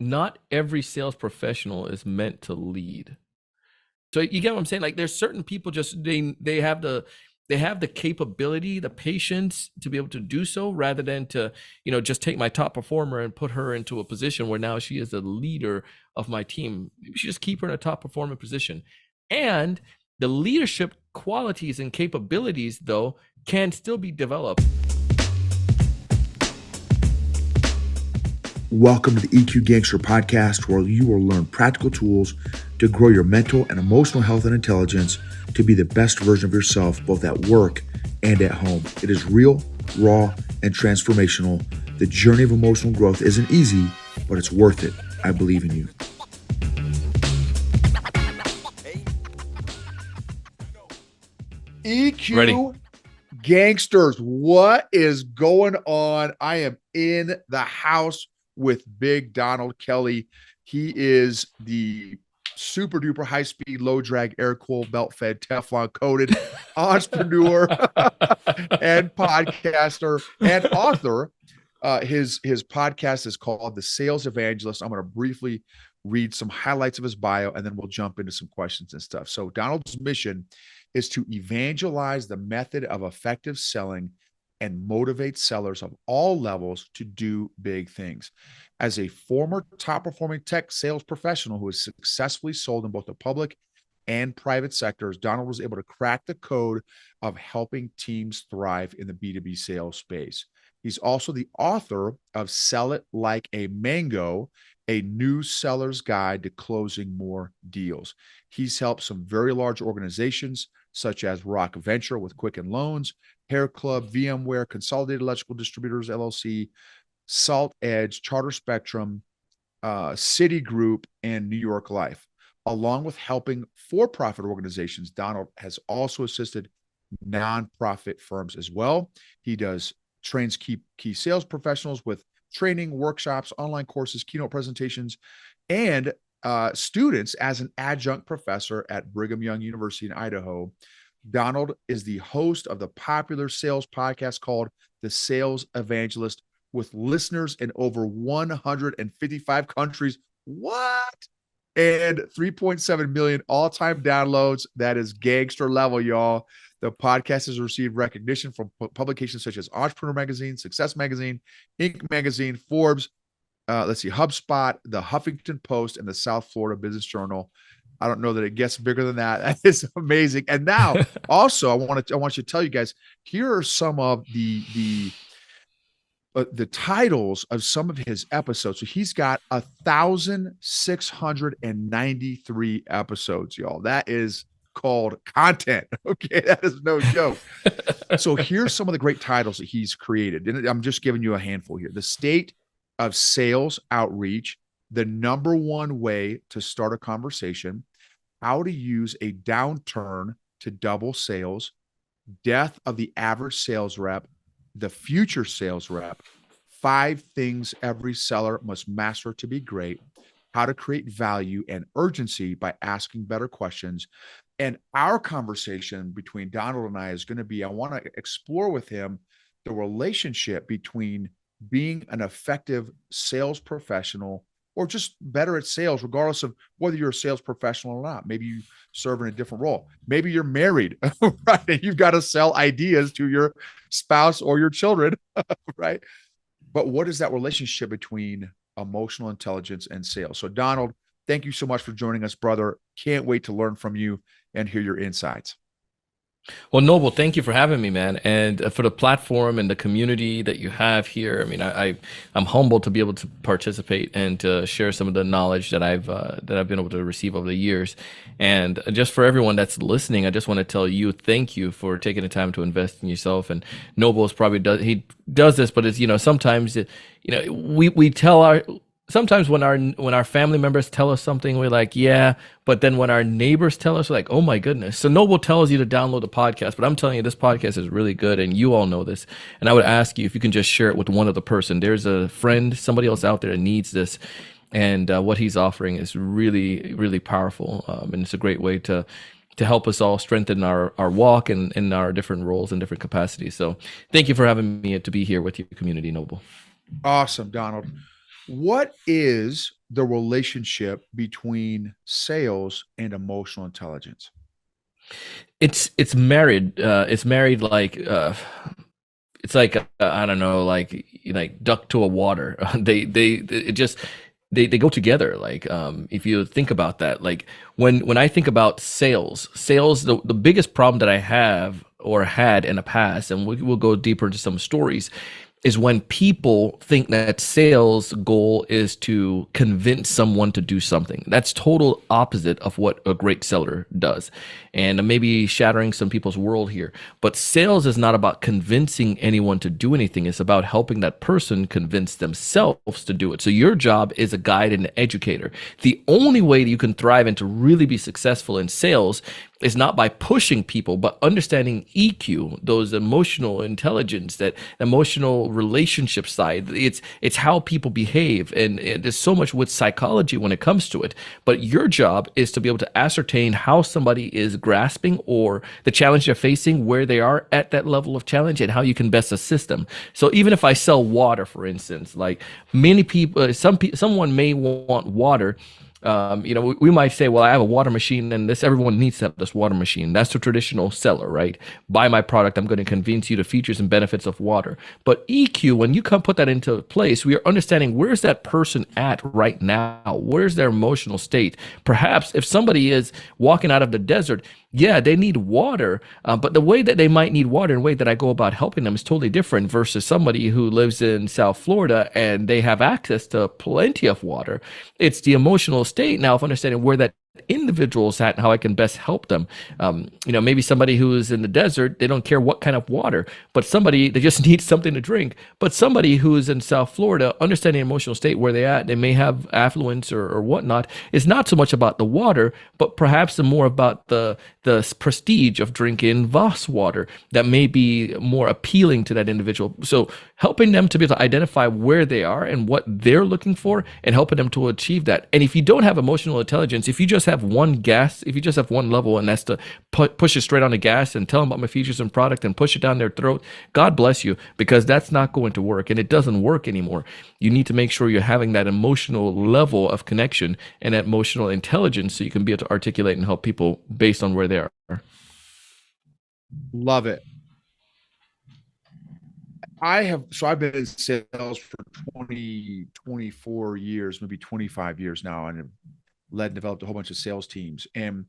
not every sales professional is meant to lead. So you get what I'm saying? Like there's certain people just they have the capability, the patience to be able to do so rather than to, just take my top performer and put her into a position where now she is the leader of my team. You should just keep her in a top performing position. And the leadership qualities and capabilities though can still be developed. Welcome to the EQ Gangster podcast, where you will learn practical tools to grow your mental and emotional health and intelligence to be the best version of yourself, both at work and at home. It is real, raw, and transformational. The journey of emotional growth isn't easy, but it's worth it. I believe in you. EQ Ready. Gangsters, what is going on? I am in the house with Big Donald Kelly. He is the super duper high speed, low drag, air cooled, belt fed, Teflon coated entrepreneur and podcaster and author. His podcast is called The Sales Evangelist. I'm going to briefly read some highlights of his bio, and then we'll jump into some questions and stuff. So Donald's mission is to evangelize the method of effective selling and motivate sellers of all levels to do big things. As a former top-performing tech sales professional who has successfully sold in both the public and private sectors, Donald was able to crack the code of helping teams thrive in the B2B sales space. He's also the author of Sell It Like a Mango, a new seller's guide to closing more deals. He's helped some very large organizations such as Rock Venture with Quicken Loans, Hair Club, VMware, Consolidated Electrical Distributors, LLC, Salt Edge, Charter Spectrum, Citigroup, and New York Life. Along with helping for-profit organizations, Donald has also assisted nonprofit firms as well. He trains key sales professionals with training, workshops, online courses, keynote presentations, and students as an adjunct professor at Brigham Young University in Idaho. Donald is the host of the popular sales podcast called The Sales Evangelist, with listeners in over 155 countries. What? And 3.7 million all-time downloads. That is gangster level, y'all. The podcast has received recognition from publications such as Entrepreneur Magazine, Success Magazine, Inc. Magazine, Forbes, HubSpot, the Huffington Post, and the South Florida Business Journal. I don't know that it gets bigger than that. That is amazing. And now, also, I want you to tell you guys, here are some of the titles of some of his episodes. So he's got 1,693 episodes, y'all. That is called content. Okay, that is no joke. So here's some of the great titles that he's created. And I'm just giving you a handful here. The State of Sales Outreach, the number one way to start a conversation, how to use a downturn to double sales, death of the average sales rep, the future sales rep, 5 things every seller must master to be great, how to create value and urgency by asking better questions. And our conversation between Donald and I is going to be, I want to explore with him the relationship between being an effective sales professional or just better at sales, regardless of whether you're a sales professional or not. Maybe you serve in a different role. Maybe you're married, right? And you've got to sell ideas to your spouse or your children, right? But what is that relationship between emotional intelligence and sales? So Donald, thank you so much for joining us, brother. Can't wait to learn from you and hear your insights. Well, Noble, thank you for having me, man, and for the platform and the community that you have here. I mean, I'm humbled to be able to participate and to share some of the knowledge that I've been able to receive over the years. And just for everyone that's listening, I just want to tell you, thank you for taking the time to invest in yourself. And Noble does this, but it's sometimes we tell sometimes when our family members tell us something, we're like, yeah, but then when our neighbors tell us, we're like, oh my goodness. So Noble tells you to download the podcast, but I'm telling you, this podcast is really good, and you all know this. And I would ask you if you can just share it with one other person. There's a friend, somebody else out there that needs this, and what he's offering is really, really powerful, and it's a great way to help us all strengthen our walk and in our different roles and different capacities. So thank you for having me to be here with your community, Noble. Awesome, Donald. What is the relationship between sales and emotional intelligence? It's married. It's married like it's like I don't know, like duck to a water. They it just they go together. Like if you think about that, like when I think about sales, the biggest problem that I have or had in the past, and we'll go deeper into some stories, is when people think that sales goal is to convince someone to do something. That's total opposite of what a great seller does. And maybe shattering some people's world here. But sales is not about convincing anyone to do anything. It's about helping that person convince themselves to do it. So your job is a guide and an educator. The only way that you can thrive and to really be successful in sales is not by pushing people, but understanding EQ, those emotional intelligence, that emotional relationship side. It's how people behave, and there's so much with psychology when it comes to it. But your job is to be able to ascertain how somebody is grasping or the challenge they're facing, where they are at that level of challenge, and how you can best assist them. So even if I sell water, for instance, like many people, someone may want water. We might say, well, I have a water machine and everyone needs to have this water machine. That's the traditional seller, right? Buy my product. I'm going to convince you the features and benefits of water. But EQ, when you come put that into place, we are understanding where's that person at right now? Where's their emotional state? Perhaps if somebody is walking out of the desert, yeah, they need water, but the way that they might need water and the way that I go about helping them is totally different versus somebody who lives in South Florida and they have access to plenty of water. It's the emotional state now of understanding where that individuals at and how I can best help them. Maybe somebody who is in the desert, they don't care what kind of water, but somebody, they just need something to drink. But somebody who is in South Florida, understanding emotional state where they at, they may have affluence or whatnot, is not so much about the water, but perhaps more about the prestige of drinking Voss water that may be more appealing to that individual. So helping them to be able to identify where they are and what they're looking for and helping them to achieve that. And if you don't have emotional intelligence, if you just have if you just have one level and that's to push it straight on the gas and tell them about my features and product and push it down their throat, God bless you, because that's not going to work and it doesn't work anymore. You need to make sure you're having that emotional level of connection and that emotional intelligence so you can be able to articulate and help people based on where they are. Love it. I've been in sales for 20, 24 years, maybe 25 years now, and have led and developed a whole bunch of sales teams. And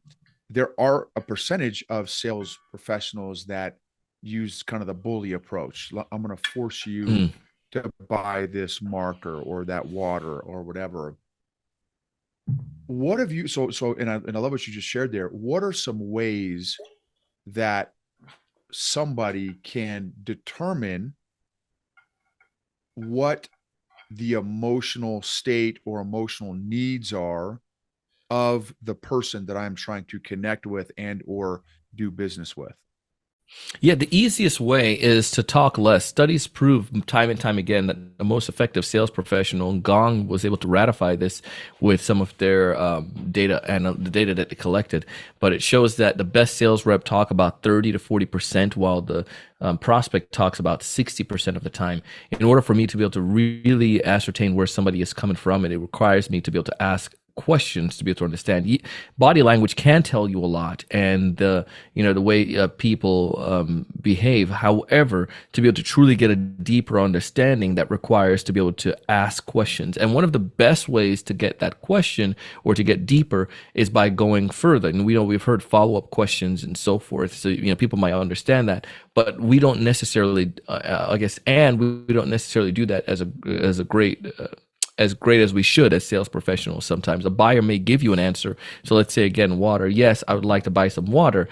there are a percentage of sales professionals that use kind of the bully approach. I'm going to force you to buy this marker or that water or whatever. What have you, and I love what you just shared there. What are some ways that somebody can determine what the emotional state or emotional needs are of the person that I'm trying to connect with and or do business with? Yeah, the easiest way is to talk less. Studies prove time and time again that the most effective sales professional, and Gong was able to ratify this with some of their data and the data that they collected. But it shows that the best sales rep talk about 30 to 40%, while the prospect talks about 60% of the time. In order for me to be able to really ascertain where somebody is coming from, and it requires me to be able to ask questions to be able to understand. Body language can tell you a lot, and the way people behave. However, to be able to truly get a deeper understanding, that requires to be able to ask questions. And one of the best ways to get that question or to get deeper is by going further. And we've heard follow-up questions and so forth. So people might understand that, but we don't necessarily, we don't necessarily do that as a great. As great as we should as sales professionals. Sometimes a buyer may give you an answer. So let's say again, water. Yes, I would like to buy some water.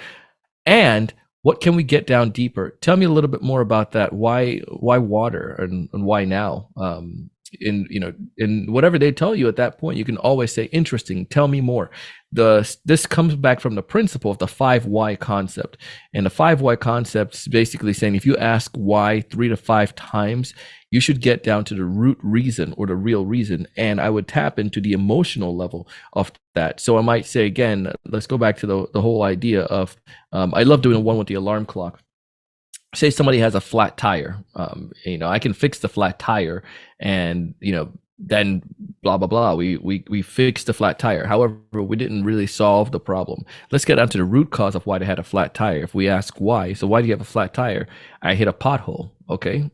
And what can we get down deeper? Tell me a little bit more about that. Why water and why now? In whatever they tell you at that point, you can always say, interesting, tell me more. This comes back from the principle of the 5 why concept. And the 5 why concept is basically saying if you ask why 3 to 5 times, you should get down to the root reason or the real reason. And I would tap into the emotional level of that. So I might say again, let's go back to the whole idea of, I love doing one with the alarm clock. Say somebody has a flat tire. I can fix the flat tire and, then blah blah blah. We fixed the flat tire. However, we didn't really solve the problem. Let's get down to the root cause of why they had a flat tire. If we ask why, so why do you have a flat tire? I hit a pothole. Okay,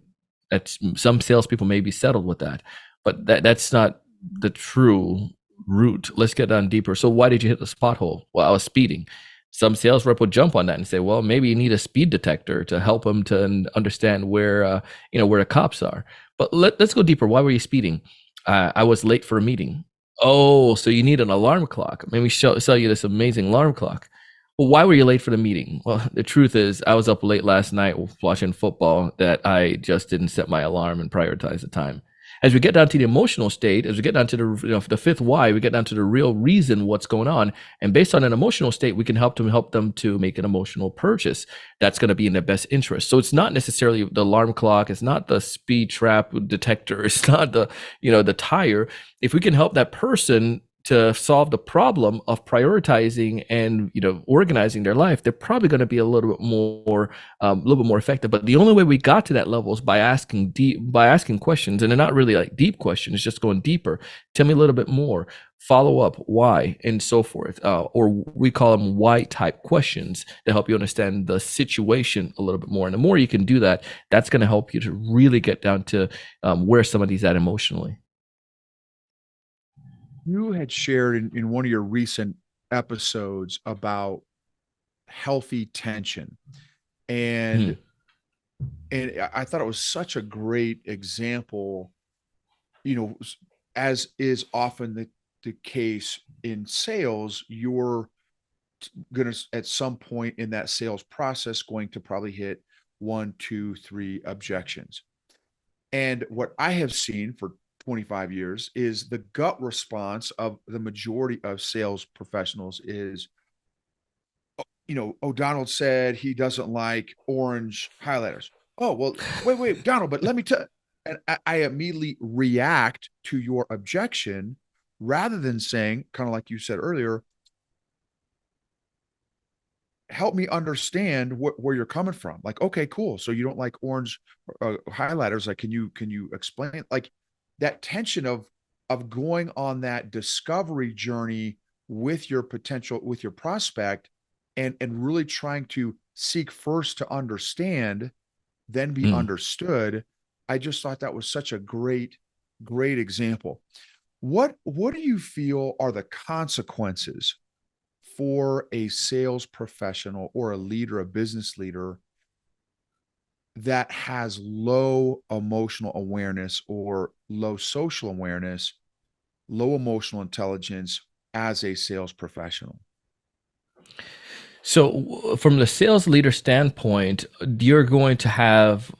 that's some salespeople may be settled with that, but that's not the true root. Let's get down deeper. So why did you hit this pothole? Well, I was speeding. Some sales rep would jump on that and say, well, maybe you need a speed detector to help them to understand where where the cops are. But let's go deeper. Why were you speeding? I was late for a meeting. Oh, so you need an alarm clock. Maybe sell you this amazing alarm clock. Well, why were you late for the meeting? Well, the truth is, I was up late last night watching football that I just didn't set my alarm and prioritize the time. As we get down to the emotional state, as we get down to the fifth why, we get down to the real reason what's going on. And based on an emotional state, we can help them to make an emotional purchase that's going to be in their best interest. So it's not necessarily the alarm clock, it's not the speed trap detector, it's not the tire. If we can help that person to solve the problem of prioritizing and organizing their life, they're probably going to be a little bit more effective. But the only way we got to that level is by asking questions, and they're not really like deep questions, it's just going deeper. Tell me a little bit more, follow up, why, and so forth. Or we call them why type questions to help you understand the situation a little bit more. And the more you can do that, that's going to help you to really get down to where somebody's at emotionally. You had shared in one of your recent episodes about healthy tension. And I thought it was such a great example, as is often the case in sales, you're going to, at some point in that sales process, going to probably hit 1, 2, 3 objections. And what I have seen for 25 years is the gut response of the majority of sales professionals is, Donald said he doesn't like orange highlighters. Oh, well, wait, Donald, but let me tell. And I immediately react to your objection rather than saying, kind of like you said earlier, help me understand where you're coming from. Like, okay, cool. So you don't like orange highlighters. Like, can you explain? Like, that tension of going on that discovery journey with your prospect, and really trying to seek first to understand, then be understood. I just thought that was such a great example. What do you feel are the consequences for a sales professional or a leader, a business leader, that has low emotional awareness or low social awareness, low emotional intelligence as a sales professional? So from the sales leader standpoint, you're going to have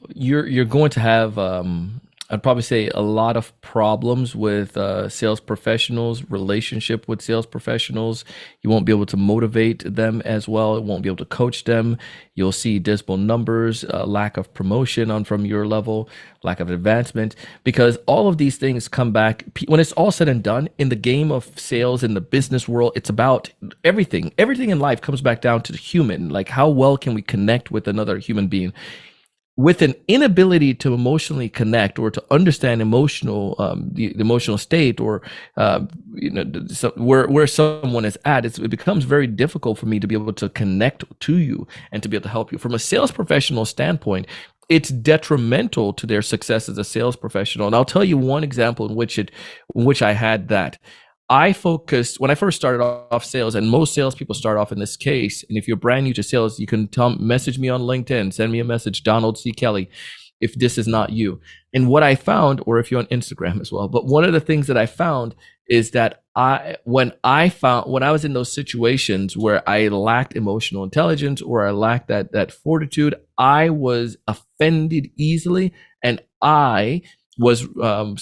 I'd probably say a lot of problems with sales professionals, relationship with sales professionals. You won't be able to motivate them as well. You won't be able to coach them. You'll see dismal numbers, lack of promotion from your level, lack of advancement, because all of these things come back when it's all said and done. In the game of sales, in the business world, it's about everything. Everything in life comes back down to the human. Like, how well can we connect with another human being? With an inability to emotionally connect or to understand the emotional state, or where someone is at, it becomes very difficult for me to be able to connect to you and to be able to help you. From a sales professional standpoint, it's detrimental to their success as a sales professional. And I'll tell you one example in which I had that. I focused when I first started off sales, and most salespeople start off in this case. And if you're brand new to sales, you can message me on LinkedIn, send me a message, Donald C. Kelly, if this is not you. And what I found, or if you're on Instagram as well, but one of the things that I found is that when I was in those situations where I lacked emotional intelligence, or I lacked that fortitude, I was offended easily, and I was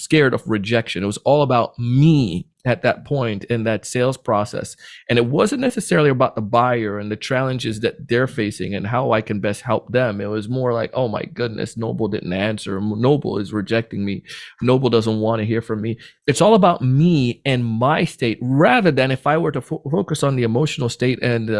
scared of rejection. It was all about me at that point in that sales process. And it wasn't necessarily about the buyer and the challenges that they're facing and how I can best help them. It was more like, oh my goodness, Noble didn't answer. Noble is rejecting me. Noble doesn't want to hear from me. It's all about me and my state, rather than if I were to focus on the emotional state and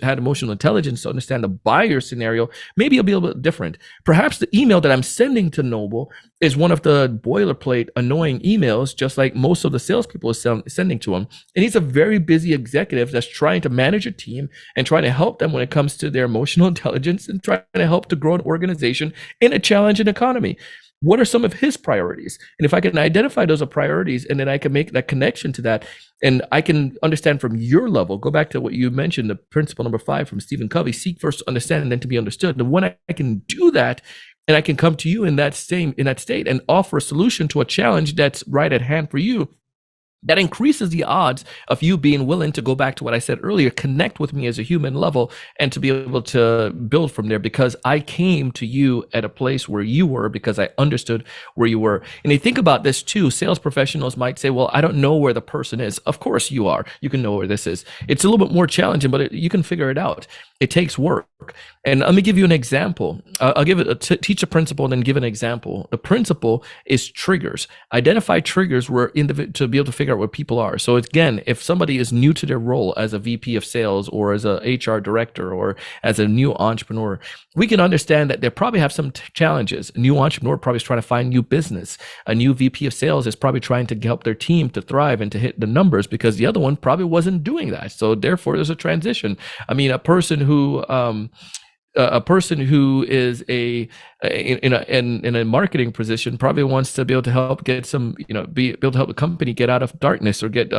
had emotional intelligence to understand the buyer scenario, maybe it'll be a little bit different. Perhaps the email that I'm sending to Noble is one of the boilerplate annoying emails, just like most of the salespeople are sending to him. And he's a very busy executive that's trying to manage a team and trying to help them when it comes to their emotional intelligence and trying to help to grow an organization in a challenging economy. What are some of his priorities? And if I can identify those as priorities, and then I can make that connection to that, and I can understand from your level, go back to what you mentioned, the principle number 5 from Stephen Covey: seek first to understand and then to be understood. And when I can do that, and I can come to you in that state and offer a solution to a challenge that's right at hand for you, that increases the odds of you being willing to go back to what I said earlier, connect with me as a human level, and to be able to build from there, because I came to you at a place where you were, because I understood where you were. And you think about this too, sales professionals might say, well, I don't know where the person is. Of course you are. You can know where this is. It's a little bit more challenging, but you can figure it out. It takes work. And let me give you an example. I'll teach a principle and then give an example. The principle is triggers. Identify triggers where to be able to figure out where people are. So again, if somebody is new to their role as a VP of sales or as a HR director or as a new entrepreneur, we can understand that they probably have some challenges. A new entrepreneur probably is trying to find new business. A new VP of sales is probably trying to help their team to thrive and to hit the numbers, because the other one probably wasn't doing that. So therefore, there's a transition. I mean, a person who is in a marketing position probably wants to be able to help get some, be able to help the company get out of darkness or get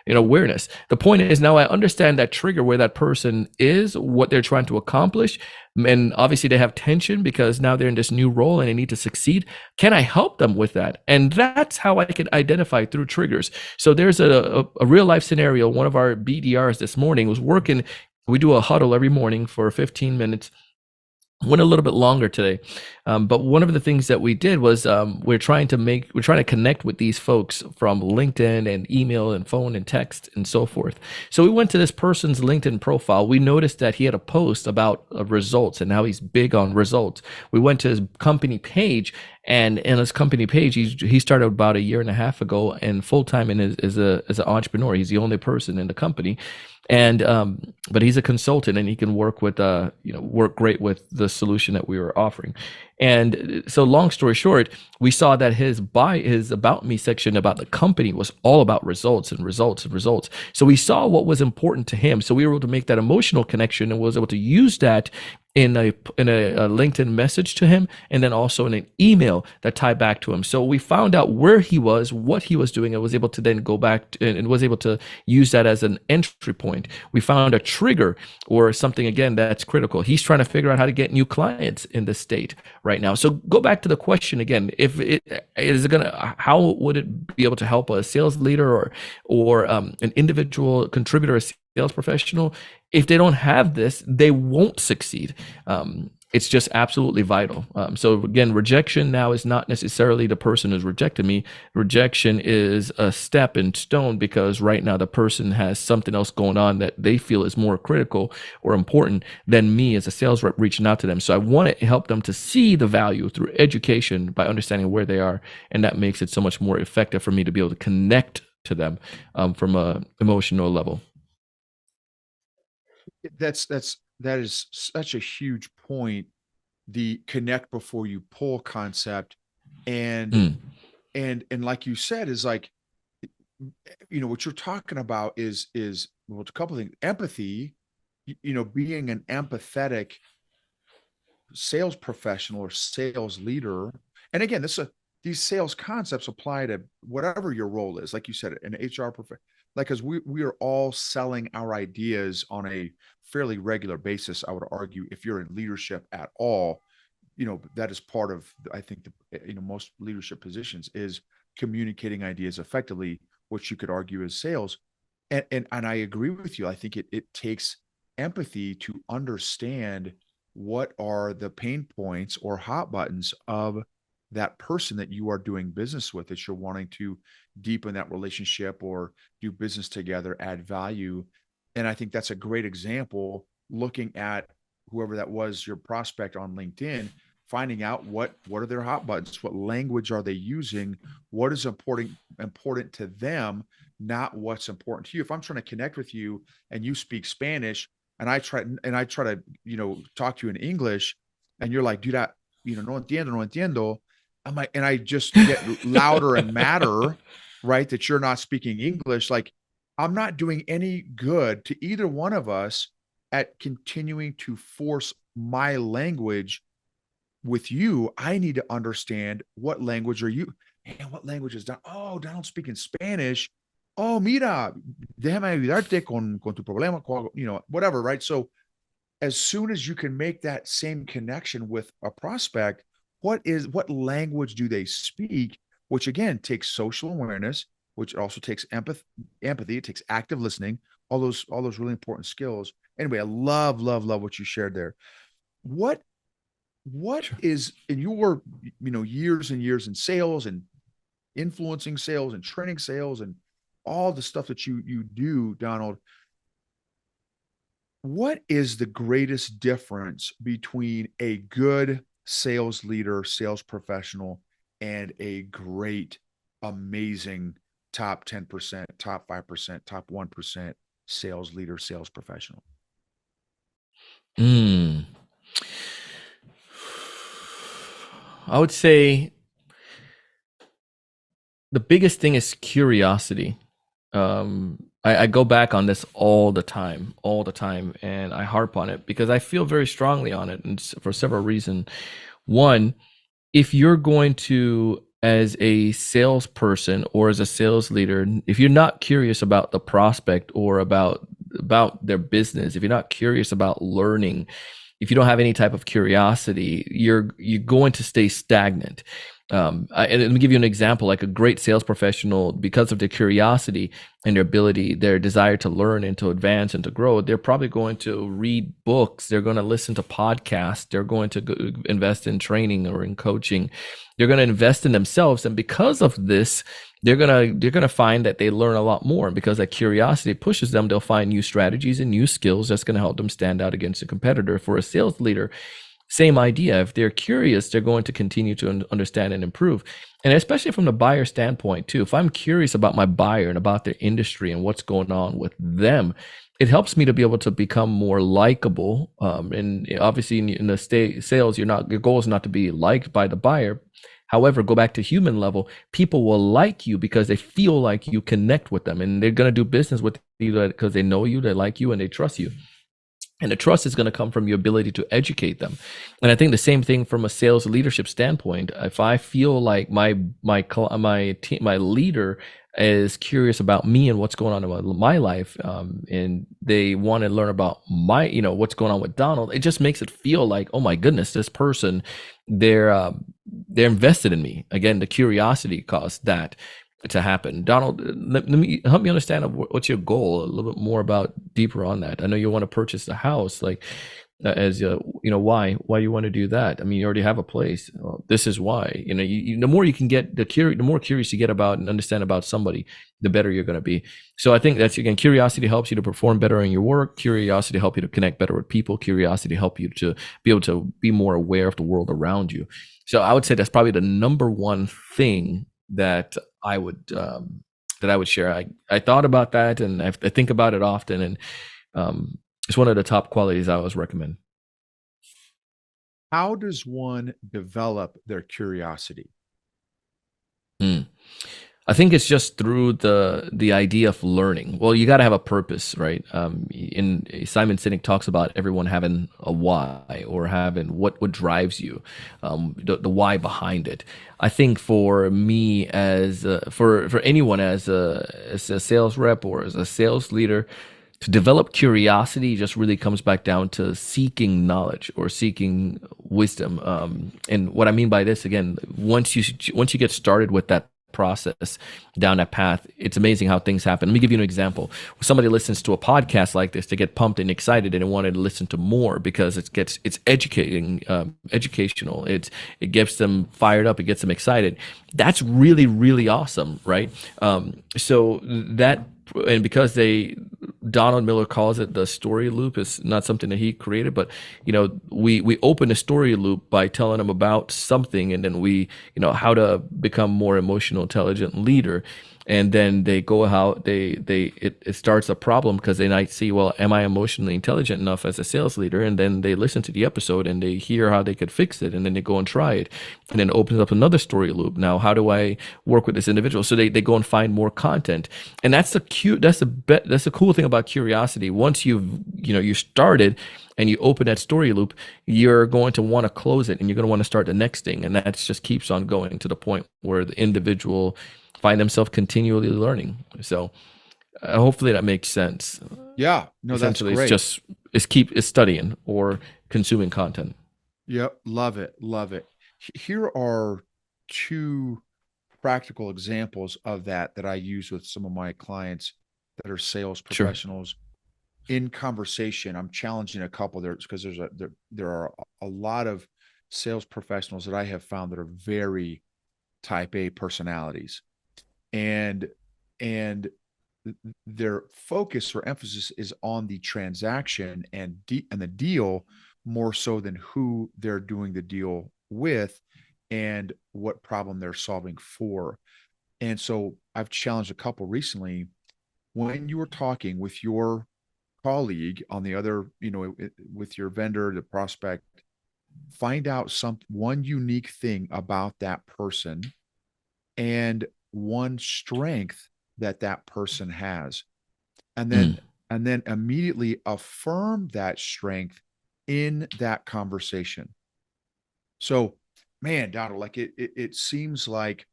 awareness. The point is, now I understand that trigger, where that person is, what they're trying to accomplish, and obviously they have tension because now they're in this new role and they need to succeed. Can I help them with that? And that's how I can identify through triggers. So there's a real life scenario. One of our BDRs this morning was working. We do a huddle every morning for 15 minutes. Went a little bit longer today, but one of the things that we did was we're trying to connect with these folks from LinkedIn and email and phone and text and so forth. So we went to this person's LinkedIn profile. We noticed that he had a post about results and how he's big on results. We went to his company page, and in his company page, he started about a year and a half ago, and full time as an entrepreneur. He's the only person in the company. And but he's a consultant, and he can work great with the solution that we were offering. And so, long story short, we saw that his about me section about the company was all about results and results and results. So we saw what was important to him. So we were able to make that emotional connection and was able to use that in a LinkedIn message to him, and then also in an email that tied back to him. So we found out where he was, what he was doing, and was able to then go back and was able to use that as an entry point. We found a trigger or something, again, that's critical. He's trying to figure out how to get new clients in the state right now. So go back to the question again: how would it be able to help a sales leader or an individual contributor, a sales professional? If they don't have this, they won't succeed. It's just absolutely vital. So again, rejection now is not necessarily the person who's rejected me. Rejection is a step in stone, because right now the person has something else going on that they feel is more critical or important than me as a sales rep reaching out to them. So I want to help them to see the value through education by understanding where they are. And that makes it so much more effective for me to be able to connect to them from an emotional level. That is such a huge point. The connect before you pull concept, and like you said, is like, what you're talking about is well, a couple of things. Empathy, being an empathetic sales professional or sales leader. And again, these sales concepts apply to whatever your role is. Like you said, an HR professional, like, because we are all selling our ideas on a fairly regular basis. I would argue, if you're in leadership at all, that is part of, I think, most leadership positions is communicating ideas effectively, which you could argue is sales. And I agree with you. I think it takes empathy to understand what are the pain points or hot buttons of that person that you are doing business with, that you're wanting to deepen that relationship or do business together, add value. And I think that's a great example, looking at whoever that was, your prospect on LinkedIn, finding out what are their hot buttons, what language are they using, what is important to them, not what's important to you. If I'm trying to connect with you and you speak Spanish and I try to, talk to you in English and you're like, dude, no entiendo, no entiendo. I'm like, and I just get louder and madder, right? That you're not speaking English. Like, I'm not doing any good to either one of us at continuing to force my language with you. I need to understand what language are you, and what language is Donald? Oh, Donald's speaking Spanish. Oh, mira, déjame ayudarte con tu problema, whatever, right? So as soon as you can make that same connection with a prospect, what language do they speak? Which again takes social awareness, which also takes empathy, it takes active listening, all those really important skills. Anyway, I love what you shared there. What what Sure. is in your years and years in sales and influencing sales and training sales and all the stuff that you do, Donald, what is the greatest difference between a good sales leader, sales professional, and a great, amazing top 10%, top 5%, top 1% sales leader, sales professional? Mm. I would say the biggest thing is curiosity. I go back on this all the time, and I harp on it because I feel very strongly on it, and for several reasons. One, if you're going to, as a salesperson or as a sales leader, if you're not curious about the prospect or about their business, if you're not curious about learning, if you don't have any type of curiosity, you're going to stay stagnant. And let me give you an example. Like a great sales professional, because of their curiosity and their ability, their desire to learn and to advance and to grow, they're probably going to read books. They're going to listen to podcasts. They're going to invest in training or in coaching. They're going to invest in themselves, and because of this, they're gonna find that they learn a lot more. And because that curiosity pushes them, they'll find new strategies and new skills that's going to help them stand out against a competitor. For a sales leader, same idea. If they're curious, they're going to continue to understand and improve. And especially from the buyer standpoint too, if I'm curious about my buyer and about their industry and what's going on with them, it helps me to be able to become more likable. And obviously in the sales, your goal is not to be liked by the buyer. However, go back to human level, people will like you because they feel like you connect with them, and they're going to do business with you because they know you, they like you, and they trust you. And the trust is going to come from your ability to educate them. And I think the same thing from a sales leadership standpoint. If I feel like my leader is curious about me and what's going on in my life, and they want to learn about what's going on with Donald, it just makes it feel like, oh my goodness, this person, they're invested in me. Again, the curiosity caused that to happen. Donald, let me help me understand what's your goal a little bit more about deeper on that. I know you want to purchase a house, like why you want to do that. I mean, you already have a place. Well, this is why. The more you can get the more curious you get about and understand about somebody, the better you're going to be. So I think that's, again, curiosity helps you to perform better in your work. Curiosity help you to connect better with people. Curiosity help you to be able to be more aware of the world around you. So I would say that's probably the number one thing that I would share. I thought about that, and I think about it often, and it's one of the top qualities I always recommend. How does one develop their curiosity? I think it's just through the idea of learning. Well, you got to have a purpose, right? In Simon Sinek talks about everyone having a why, or having what drives you, the why behind it. I think for me, as for anyone as a sales rep or as a sales leader, to develop curiosity just really comes back down to seeking knowledge or seeking wisdom. And what I mean by this, again, once you get started with that process down that path, it's amazing how things happen. Let me give you an example. When somebody listens to a podcast like this, they get pumped and excited and they want to listen to more because it's educating, educational. It gets them fired up. It gets them excited. That's really, really awesome, right? So that, and because Donald Miller calls it the story loop. It's not something that he created, but we open a story loop by telling them about something, and then we how to become more emotional intelligent leader. And then they go out, it starts a problem because they might see, well, am I emotionally intelligent enough as a sales leader? And then they listen to the episode and they hear how they could fix it, and then they go and try it, and then it opens up another story loop. Now, how do I work with this individual? So they go and find more content, and that's the cool thing about curiosity. Once you started and you open that story loop, you're going to want to close it, and you're going to want to start the next thing, and that just keeps on going to the point where the individual find themselves continually learning. So hopefully that makes sense. Yeah, no, that's Essentially, great. it's studying or consuming content. Yep, love it, love it. Here are two practical examples of that I use with some of my clients that are sales Sure. professionals in conversation. I'm challenging a couple there because there are a lot of sales professionals that I have found that are very type A personalities, and and their focus or emphasis is on the transaction and the deal more so than who they're doing the deal with and what problem they're solving for. And so I've challenged a couple recently, when you are talking with your colleague on the other, with your vendor, the prospect, find out one unique thing about that person and one strength that person has, and then Mm, immediately affirm that strength in that conversation. So, man, Donald, like it seems like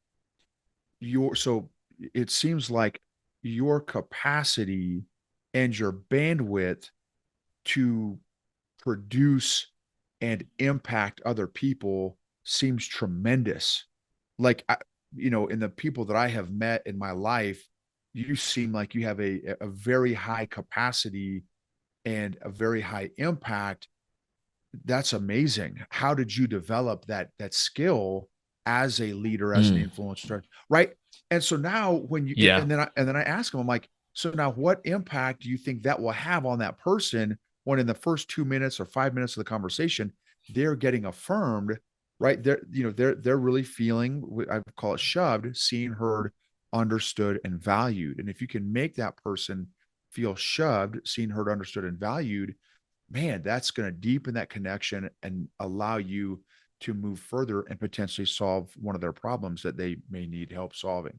your so it seems like your capacity and your bandwidth to produce and impact other people seems tremendous. Like, in the people that I have met in my life, you seem like you have a very high capacity and a very high impact. That's amazing. How did you develop that skill as a leader, as an mm. influencer, right? And so now when you Yeah. and then I ask them, I'm like, so now what impact do you think that will have on that person when in the first 2 minutes or 5 minutes of the conversation they're getting affirmed, right? They're really feeling, I call it shoved, seen, heard, understood, and valued. And if you can make that person feel shoved, seen, heard, understood, and valued, man, that's going to deepen that connection and allow you to move further and potentially solve one of their problems that they may need help solving.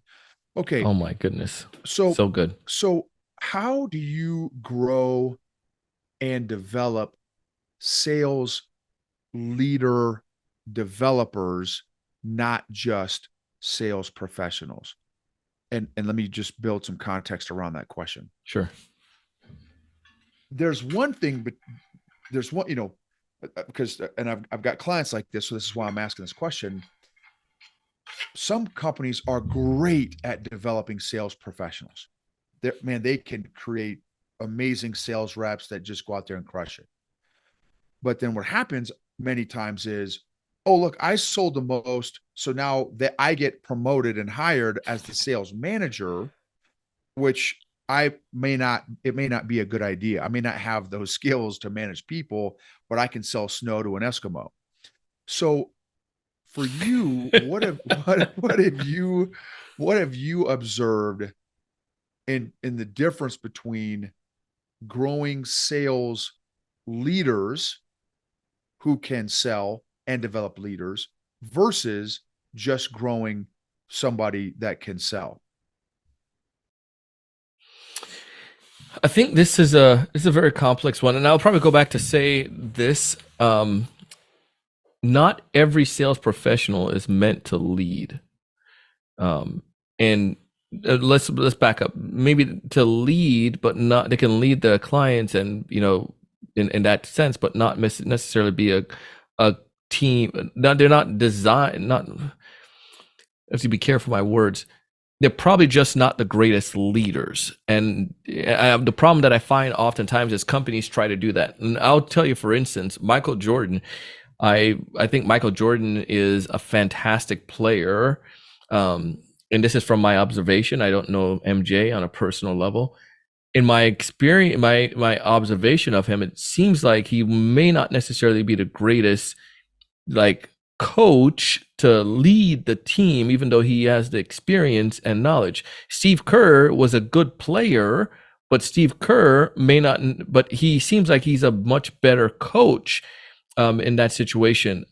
Okay, Oh my goodness. so So good. so how do you grow and develop sales leader developers, not just sales professionals? And let me just build some context around that question. Sure. There's one thing, but there's one, because and I've got clients like this, so this is why I'm asking this question. Some companies are great at developing sales professionals. They can create amazing sales reps that just go out there and crush it. But then what happens many times is, oh, look, I sold the most, so now that I get promoted and hired as the sales manager, which it may not be a good idea. I may not have those skills to manage people, but I can sell snow to an Eskimo. So for you, what have you observed in the difference between growing sales leaders who can sell and develop leaders versus just growing somebody that can sell? I think this is a very complex one, and I'll probably go back to say this: not every sales professional is meant to lead. And let's back up. Maybe to lead, but not they can lead the clients, and in that sense, but not necessarily be a team. Not they're not designed. Not I have to be careful my words. They're probably just not the greatest leaders. And the problem that I find oftentimes is companies try to do that. And I'll tell you, for instance, Michael Jordan. I think Michael Jordan is a fantastic player. And this is from my observation. I don't know MJ on a personal level, in my experience, my observation of him, it seems like he may not necessarily be the greatest like coach to lead the team, even though he has the experience and knowledge. Steve Kerr was a good player, but Steve Kerr may not, but he seems like he's a much better coach in that situation.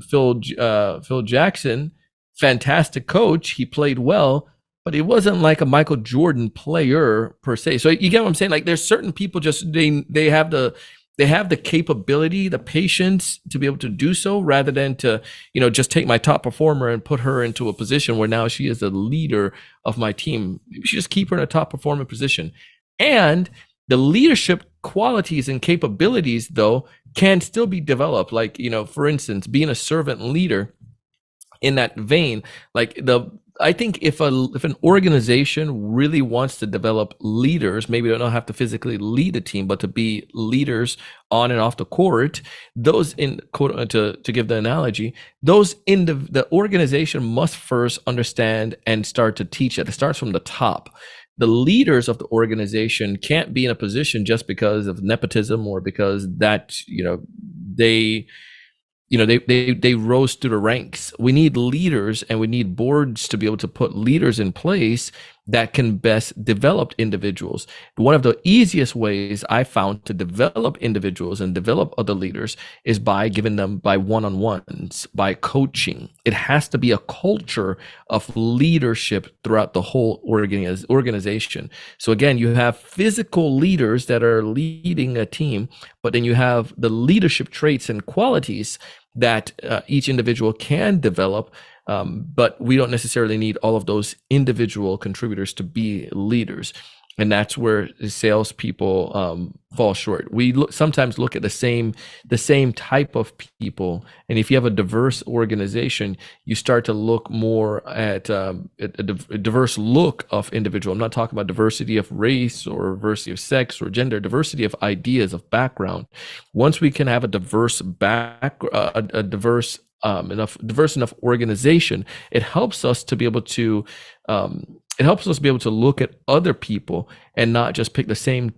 Phil Jackson, fantastic coach. He played well, but he wasn't like a Michael Jordan player per se. So you get what I'm saying? Like there's certain people just they have the capability, the patience to be able to do so, rather than to just take my top performer and put her into a position where now she is the leader of my team. You should just keep her in a top performing position, and the leadership qualities and capabilities though can still be developed. Like for instance, being a servant leader in that vein, like I think if an organization really wants to develop leaders, maybe they don't have to physically lead a team, but to be leaders on and off the court, those in quote to give the analogy, those in the organization must first understand and start to teach it. It starts from the top. The leaders of the organization can't be in a position just because of nepotism or because that they they rose through the ranks. We need leaders, and we need boards to be able to put leaders in place that can best develop individuals. One of the easiest ways I found to develop individuals and develop other leaders is by giving them by one-on-ones, by coaching. It has to be a culture of leadership throughout the whole organization. So again, you have physical leaders that are leading a team, but then you have the leadership traits and qualities that each individual can develop, but we don't necessarily need all of those individual contributors to be leaders. And that's where salespeople fall short. We sometimes look at the same type of people, and if you have a diverse organization, you start to look more at a diverse look of individual. I'm not talking about diversity of race or diversity of sex or gender, diversity of ideas, of background. Once we can have a diverse a diverse enough organization, it helps us to be able to look at other people and not just pick the same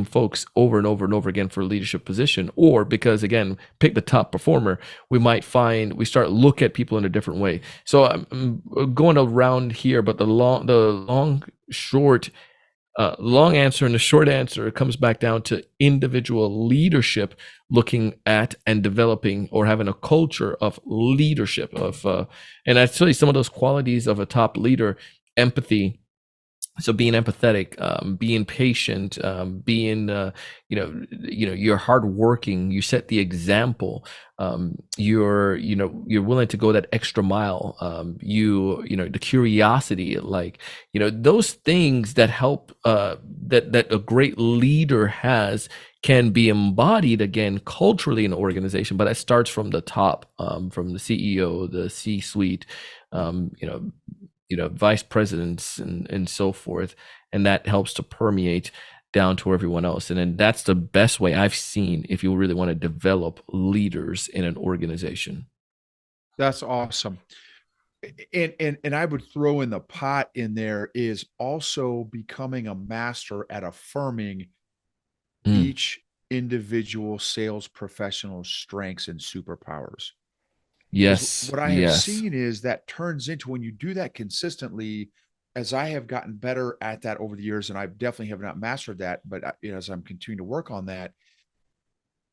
folks over and over and over again for a leadership position. Or because again, pick the top performer, we start look at people in a different way. So I'm going around here, but the long answer and the short answer, it comes back down to individual leadership, looking at and developing or having a culture of leadership and I'd say some of those qualities of a top leader: empathy. So being empathetic, being patient, being you're hardworking, you set the example, you're willing to go that extra mile, the curiosity, like those things that help, that a great leader has, can be embodied again culturally in an organization, but that starts from the top, from the CEO, the C-suite, um, you know vice presidents and so forth, and that helps to permeate down to everyone else. And then that's the best way I've seen if you really want to develop leaders in an organization. That's awesome. And I would throw in the pot in there is also becoming a master at affirming Mm. each individual sales professional's strengths and superpowers. Because Yes, what I have yes. seen is that turns into, when you do that consistently, as I have gotten better at that over the years, and I definitely have not mastered that, but as I'm continuing to work on that,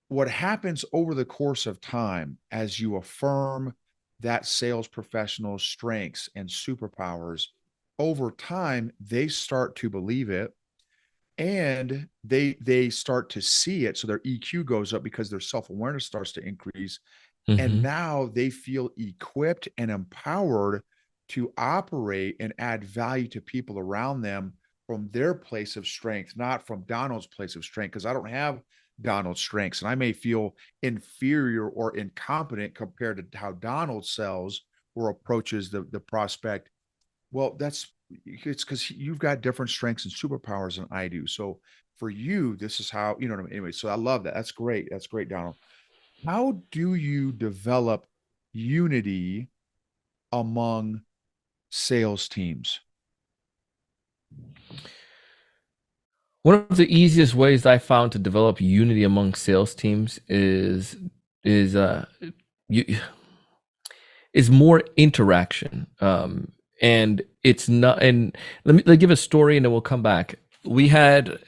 what happens over the course of time as you affirm that sales professional's strengths and superpowers, over time, they start to believe it, and they start to see it. So their EQ goes up because their self-awareness starts to increase, and Hmm. now they feel equipped and empowered to operate and add value to people around them from their place of strength, not from Donald's place of strength. Because I don't have Donald's strengths, and I may feel inferior or incompetent compared to how Donald sells or approaches the prospect. Well, it's because you've got different strengths and superpowers than I do. So for you, this is how, you know what I mean? Anyway, so I love that. That's great. That's great, Donald. How do you develop unity among sales teams? One of the easiest ways I found to develop unity among sales teams is you is more interaction. And it's not. And let me give a story, and then we'll come back. We had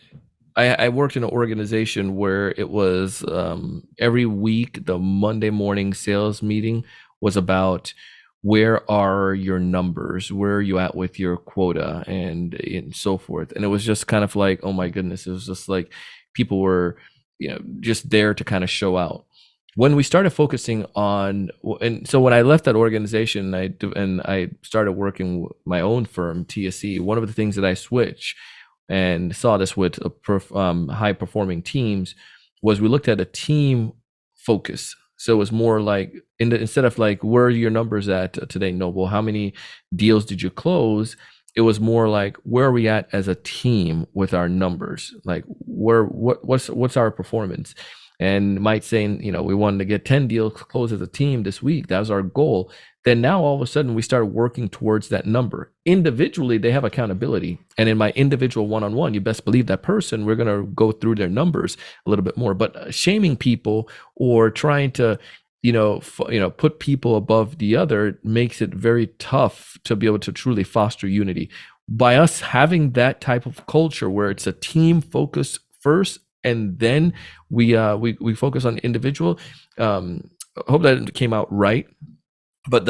I worked in an organization where it was every week the Monday morning sales meeting was about where are your numbers, where are you at with your quota, and so forth. And it was just kind of like, oh my goodness, it was just like people were, just there to kind of show out. When we started focusing on, and so when I left that organization, and I started working with my own firm, TSE. One of the things that I switched and saw this with high performing teams was we looked at a team focus. So it was more like instead of like, where are your numbers at today, Noble? How many deals did you close? It was more like, where are we at as a team with our numbers? Like, what's our performance? And might say, we wanted to get 10 deals closed as a team this week. That was our goal. Then now all of a sudden we start working towards that number. Individually, they have accountability. And in my individual one-on-one, you best believe that person, we're going to go through their numbers a little bit more. But shaming people or trying to, put people above the other makes it very tough to be able to truly foster unity. By us having that type of culture where it's a team focus first, and then we focus on individual. I hope that came out right. But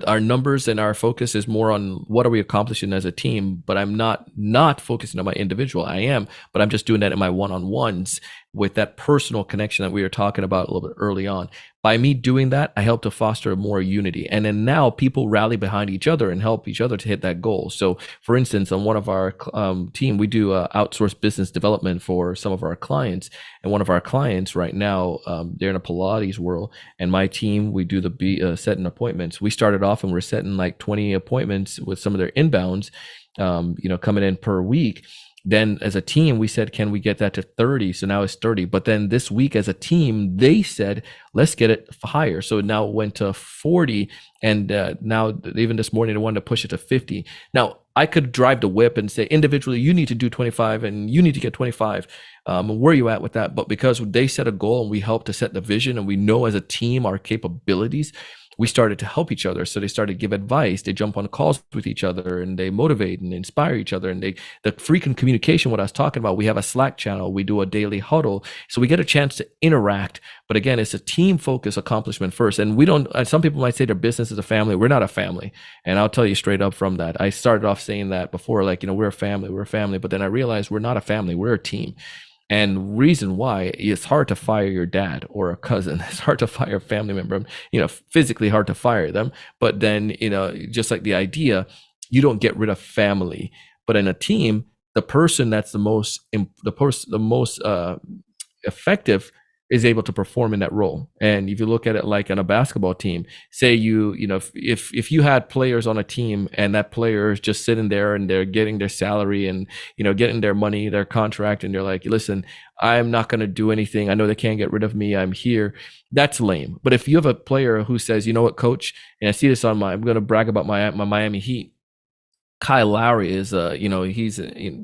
our numbers and our focus is more on what are we accomplishing as a team. But I'm not focusing on my individual. I am, but I'm just doing that in my one-on-ones with that personal connection that we were talking about a little bit early on. By me doing that, I help to foster more unity. And then now people rally behind each other and help each other to hit that goal. So for instance, on one of our team, we do outsourced business development for some of our clients. And one of our clients right now, they're in a Pilates world. And my team, we do the setting appointments. We started off and we're setting like 20 appointments with some of their inbounds, coming in per week. Then as a team, we said, can we get that to 30? So now it's 30. But then this week as a team, they said, let's get it higher. So now it went to 40. And now even this morning, they wanted to push it to 50. Now I could drive the whip and say, individually, you need to do 25 and you need to get 25. Where are you at with that? But because they set a goal and we helped to set the vision and we know as a team our capabilities, we started to help each other. So they started to give advice. They jump on calls with each other and they motivate and inspire each other. And the frequent communication, what I was talking about, we have a Slack channel. We do a daily huddle. So we get a chance to interact. But again, it's a team focused accomplishment first. And we don't, some people might say their business is a family. We're not a family. And I'll tell you straight up from that. I started off saying that before, like, we're a family. But then I realized we're not a family. We're a team. And reason why it's hard to fire your dad or a cousin. It's hard to fire a family member, physically hard to fire them. But then, just like the idea, you don't get rid of family. But in a team, the person that's the most effective is able to perform in that role. And if you look at it like on a basketball team, say if you had players on a team and that player is just sitting there and they're getting their salary and getting their money, their contract, and they're like, listen, I'm not going to do anything. I know they can't get rid of me. I'm here. That's lame. But if you have a player who says, you know what, coach, and I see this on I'm going to brag about my Miami Heat. Kyle Lowry is he's a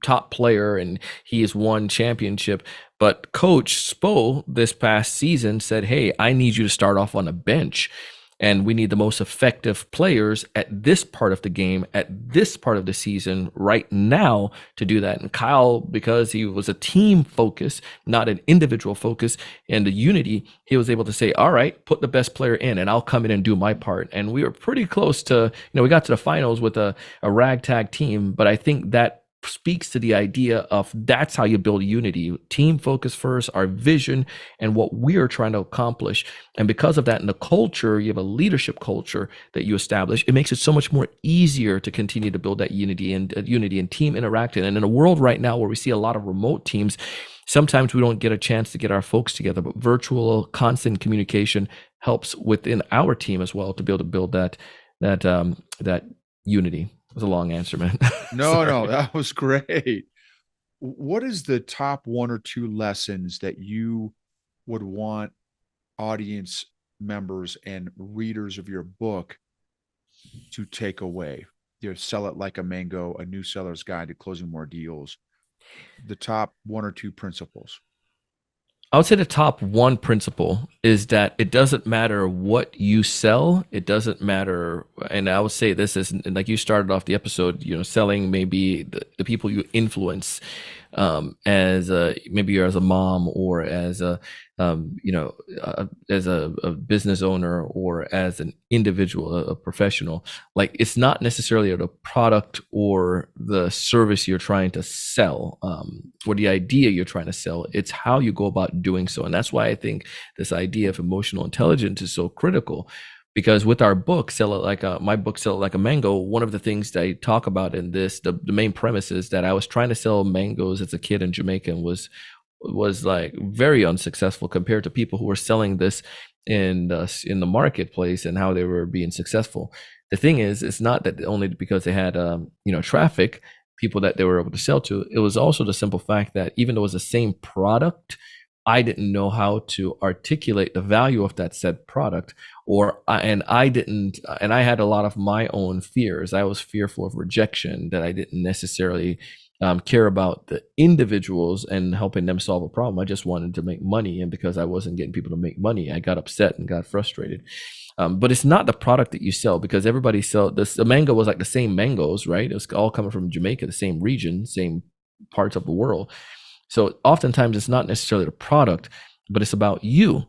top player and he has won championship. But Coach Spo this past season said, hey, I need you to start off on the bench. And we need the most effective players at this part of the game, at this part of the season right now to do that. And Kyle, because he was a team focus, not an individual focus, and the unity, he was able to say, all right, put the best player in and I'll come in and do my part. And we were pretty close to, we got to the finals with a ragtag team. But I think that speaks to the idea of that's how you build unity. Team focus first, our vision and what we're trying to accomplish. And because of that, in the culture, you have a leadership culture that you establish. It makes it so much more easier to continue to build that unity and team interaction. And in a world right now where we see a lot of remote teams, sometimes we don't get a chance to get our folks together, but virtual constant communication helps within our team as well to be able to build that unity. It was a long answer, man. No, that was great. What is the top one or two lessons that you would want audience members and readers of your book to take away? Sell it like a mango, a new seller's guide to closing more deals. the top one or two principles? I would say the top one principle is that it doesn't matter what you sell. It doesn't matter. And I would say this is like you started off the episode, selling maybe the people you influence, as maybe you're as a mom or as as a business owner or as an individual, a professional. Like it's not necessarily the product or the service you're trying to sell, or the idea you're trying to sell. It's how you go about doing so. And that's why I think this idea of emotional intelligence is so critical. Because with our book, Sell It Like my book, Sell It Like a Mango, one of the things that I talk about in this, the main premise is that I was trying to sell mangoes as a kid in Jamaica and was like very unsuccessful compared to people who were selling this in the marketplace and how they were being successful. The thing is, it's not that only because they had traffic, people that they were able to sell to. It was also the simple fact that even though it was the same product, I didn't know how to articulate the value of that said product, and I had a lot of my own fears. I was fearful of rejection, that I didn't necessarily care about the individuals and helping them solve a problem. I just wanted to make money, and because I wasn't getting people to make money, I got upset and got frustrated. But it's not the product that you sell, because everybody sell this. The mango was like the same mangoes, right? It was all coming from Jamaica, the same region, same parts of the world. So oftentimes it's not necessarily the product, but it's about you.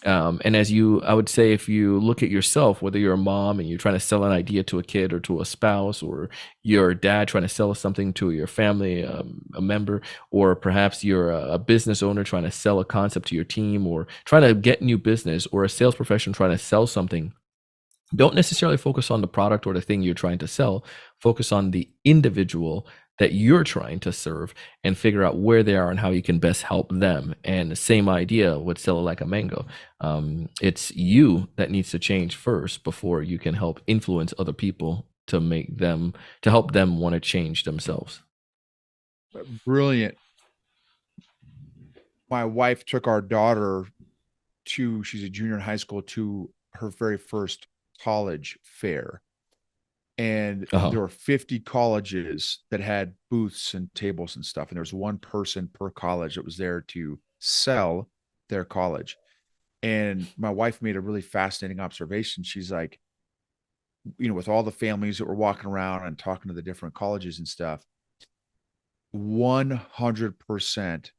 And I would say, if you look at yourself, whether you're a mom and you're trying to sell an idea to a kid or to a spouse, or your dad trying to sell something to your family, a member, or perhaps you're a business owner trying to sell a concept to your team, or trying to get new business, or a sales professional trying to sell something, don't necessarily focus on the product or the thing you're trying to sell. Focus on the individual that you're trying to serve and figure out where they are and how you can best help them. And the same idea with Sell It Like a Mango. It's you that needs to change first before you can help influence other people to help them want to change themselves. Brilliant. My wife took our daughter she's a junior in high school, to her very first college fair. And Uh-huh. there were 50 colleges that had booths and tables and stuff. And there was one person per college that was there to sell their college. And my wife made a really fascinating observation. She's like, with all the families that were walking around and talking to the different colleges and stuff, 100%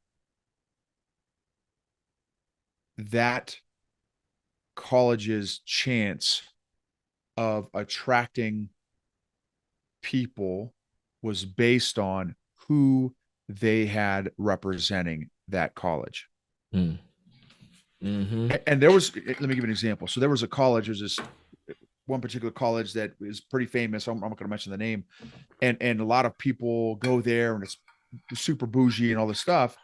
that college's chance of attracting people was based on who they had representing that college. Mm. Mm-hmm. And there was, let me give you an example. So there was a college, there's this one particular college that is pretty famous. I'm not going to mention the name. And a lot of people go there, and it's super bougie and all this stuff.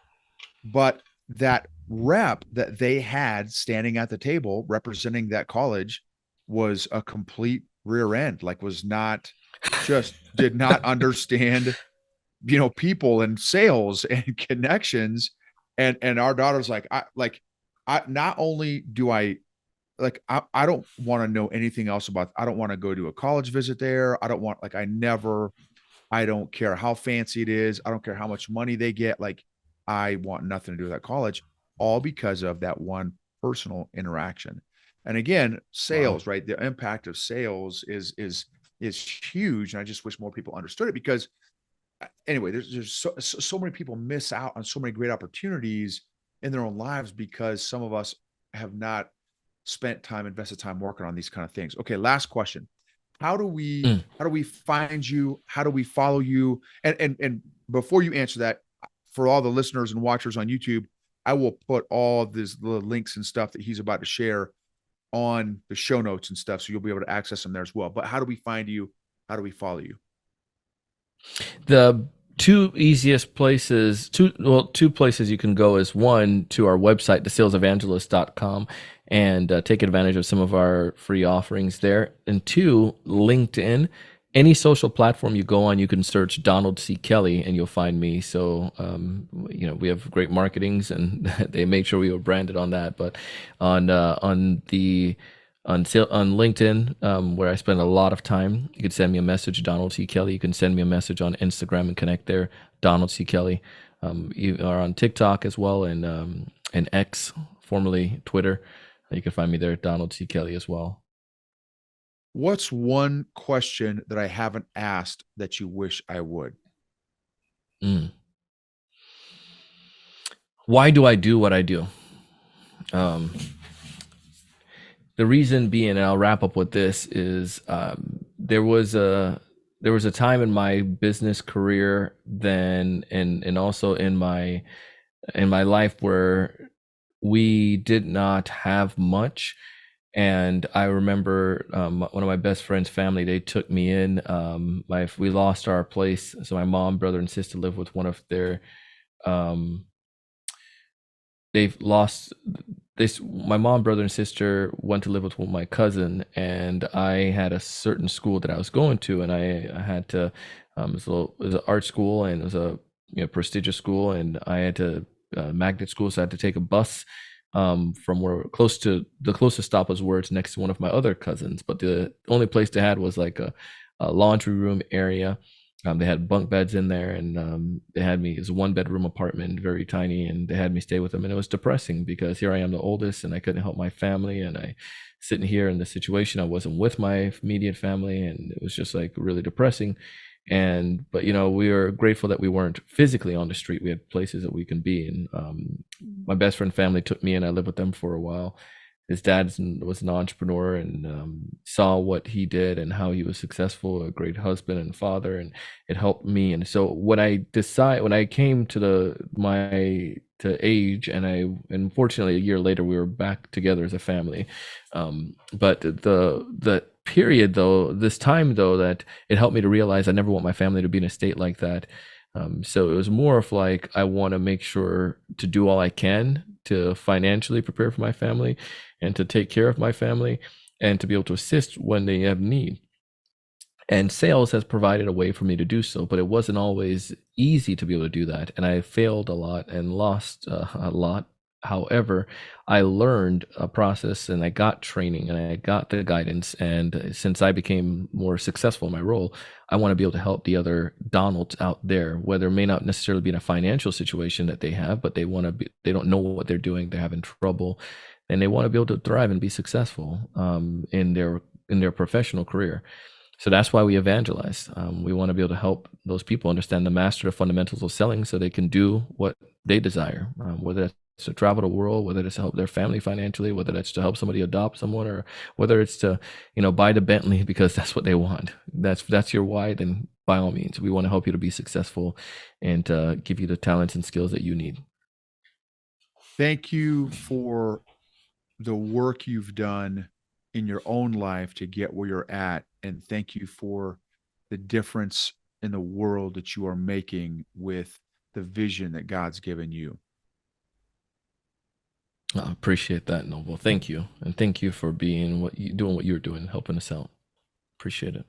But that rep that they had standing at the table representing that college was a complete rear end, like was not, just did not understand, people and sales and connections. And our daughter's like, I not only do I like, I don't want to know anything else about, I don't want to go to a college visit there. I don't want, like, I don't care how fancy it is. I don't care how much money they get. Like, I want nothing to do with that college, all because of that one personal interaction. And again, Wow. sales, right? The impact of sales is huge. And I just wish more people understood it, because anyway, there's so many people miss out on so many great opportunities in their own lives because some of us have not invested time working on these kind of things. Okay, last question. Mm. How do we find you? How do we follow you? And before you answer that, for all the listeners and watchers on YouTube, I will put all the links and stuff that he's about to share on the show notes and stuff, so you'll be able to access them there as well. But how do we find you? How do we follow you? The two easiest places, two places you can go is, one, to our website, thesalesevangelist.com, and take advantage of some of our free offerings there. And two, LinkedIn. Any social platform you go on, you can search Donald C. Kelly and you'll find me. So, we have great marketings, and they make sure we were branded on that. But on the on LinkedIn, where I spend a lot of time, you can send me a message, Donald T. Kelly. You can send me a message on Instagram and connect there. Donald C. Kelly. You are on TikTok as well, and X, formerly Twitter. You can find me there, Donald C. Kelly as well. What's one question that I haven't asked that you wish I would? Mm. Why do I do what I do? Um, the reason being, and I'll wrap up with this, is there was a time in my business career then, and also in my life where we did not have much. And I remember one of my best friend's family, they took me in. We lost our place. So my mom, brother, and sister lived with one of their, um, they've lost this. My mom, brother, and sister went to live with my cousin, and I had a certain school that I was going to, and I had to, it was an art school, and it was a prestigious school, and I had to magnet school, so I had to take a bus from where close to the closest stop was where it's next to one of my other cousins, but the only place they had was like a laundry room area. They had bunk beds in there, and they had me. It was a one bedroom apartment, very tiny, and they had me stay with them. And it was depressing because here I am, the oldest, and I couldn't help my family, and I sitting here in the situation. I wasn't with my immediate family, and it was just like really depressing. And but we were grateful that we weren't physically on the street. We had places that we can be. And my best friend family took me in. I lived with them for a while. His dad was an entrepreneur, and saw what he did and how he was successful, a great husband and father, and it helped me. And so when I came to my to age, and fortunately a year later we were back together as a family. But the period though, this time though, that it helped me to realize I never want my family to be in a state like that. So it was more of like, I want to make sure to do all I can to financially prepare for my family and to take care of my family and to be able to assist when they have need. And sales has provided a way for me to do so, but it wasn't always easy to be able to do that. And I failed a lot and lost a lot. However, I learned a process, and I got training, and I got the guidance. And since I became more successful in my role, I want to be able to help the other Donalds out there, whether it may not necessarily be in a financial situation that they have, but they don't know what they're doing, they're having trouble, and they want to be able to thrive and be successful in their professional career. So that's why we evangelize. We want to be able to help those people understand the master the fundamentals of selling, so they can do what they desire, whether that's to travel the world, whether it's to help their family financially, whether that's to help somebody adopt someone, or whether it's to, buy the Bentley because that's what they want. That's your why. Then by all means, we want to help you to be successful and give you the talents and skills that you need. Thank you for the work you've done in your own life to get where you're at. And thank you for the difference in the world that you are making with the vision that God's given you. I appreciate that, Noble. Thank you, and thank you for doing what you're doing, helping us out. Appreciate it.